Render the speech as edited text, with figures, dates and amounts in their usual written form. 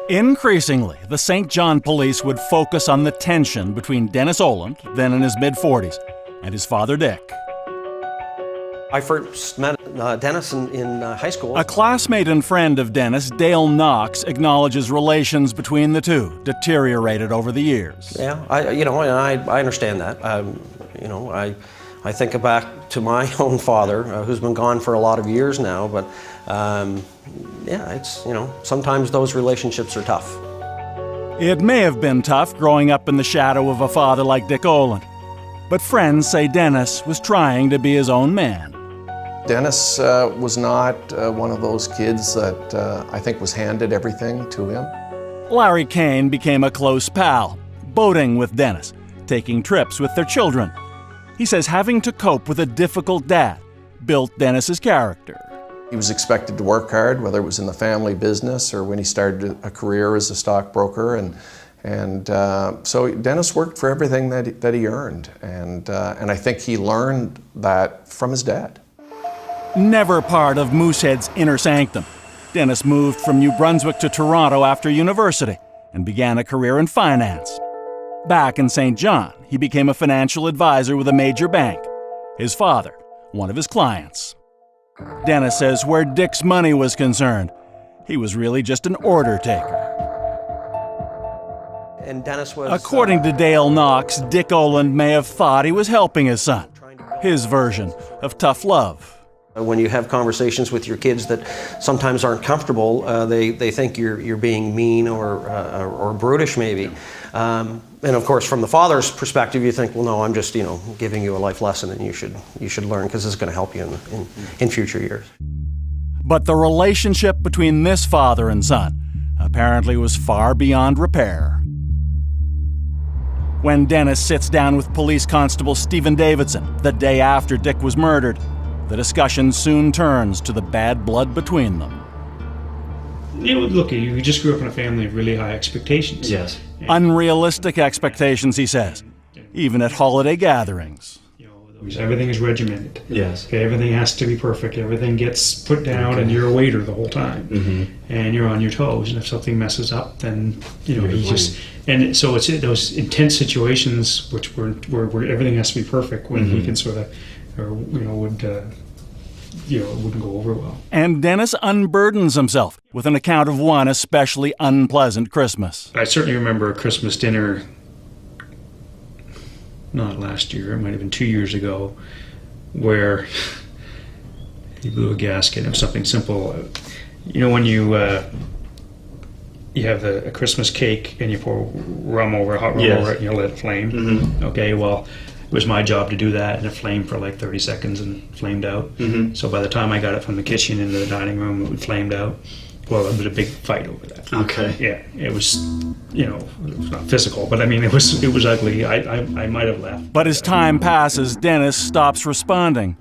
Increasingly, the St. John police would focus on the tension between Dennis Oland, then in his mid-40s, and his father Dick. I first met Dennis in high school. A classmate and friend of Dennis, Dale Knox, acknowledges relations between the two deteriorated over the years. Yeah, I understand that. I think back to my own father, who's been gone for a lot of years now, but yeah, it's, sometimes those relationships are tough. It may have been tough growing up in the shadow of a father like Dick Oland, but friends say Dennis was trying to be his own man. Dennis was not one of those kids that I think was handed everything to him. Larry Kane became a close pal, boating with Dennis, taking trips with their children. He says having to cope with a difficult dad built Dennis's character. He was expected to work hard, whether it was in the family business or when he started a career as a stockbroker, and so Dennis worked for everything that he earned, and I think he learned that from his dad. Never part of Moosehead's inner sanctum, Dennis moved from New Brunswick to Toronto after university and began a career in finance. Back in St. John, he became a financial advisor with a major bank. His father, one of his clients. Dennis says where Dick's money was concerned, he was really just an order taker. And Dennis was... According to Dale Knox, Dick Oland may have thought he was helping his son, his version of tough love. When you have conversations with your kids that sometimes aren't comfortable, they think you're being mean or brutish maybe. And of course, from the father's perspective, you think, well, no, I'm just giving you a life lesson, and you should learn because it's going to help you in future years. But the relationship between this father and son apparently was far beyond repair. When Dennis sits down with police constable Stephen Davidson the day after Dick was murdered, the discussion soon turns to the bad blood between them. Look, you just grew up in a family of really high expectations. Yes. Unrealistic expectations, he says, even at holiday gatherings. Everything is regimented. Yes. Okay, everything has to be perfect. Everything gets put down, and you're a waiter the whole time, and you're on your toes. And if something messes up, then he just. And so it's those intense situations, which where everything has to be perfect, when he can sort of, it wouldn't go over well. And Dennis unburdens himself with an account of one especially unpleasant Christmas. I certainly remember a Christmas dinner, not last year, it might have been 2 years ago, where he blew a gasket. It was something simple. When you have a Christmas cake and you pour rum over, hot rum over it, and you let it flame. Okay, well, it was my job to do that, and it flamed for like 30 seconds and flamed out. So by the time I got it from the kitchen into the dining room, it flamed out. Well, it was a big fight over that. Okay. Yeah, it was, it was not physical, but I mean, it was ugly. I might have left. But as time passes, Dennis stops responding.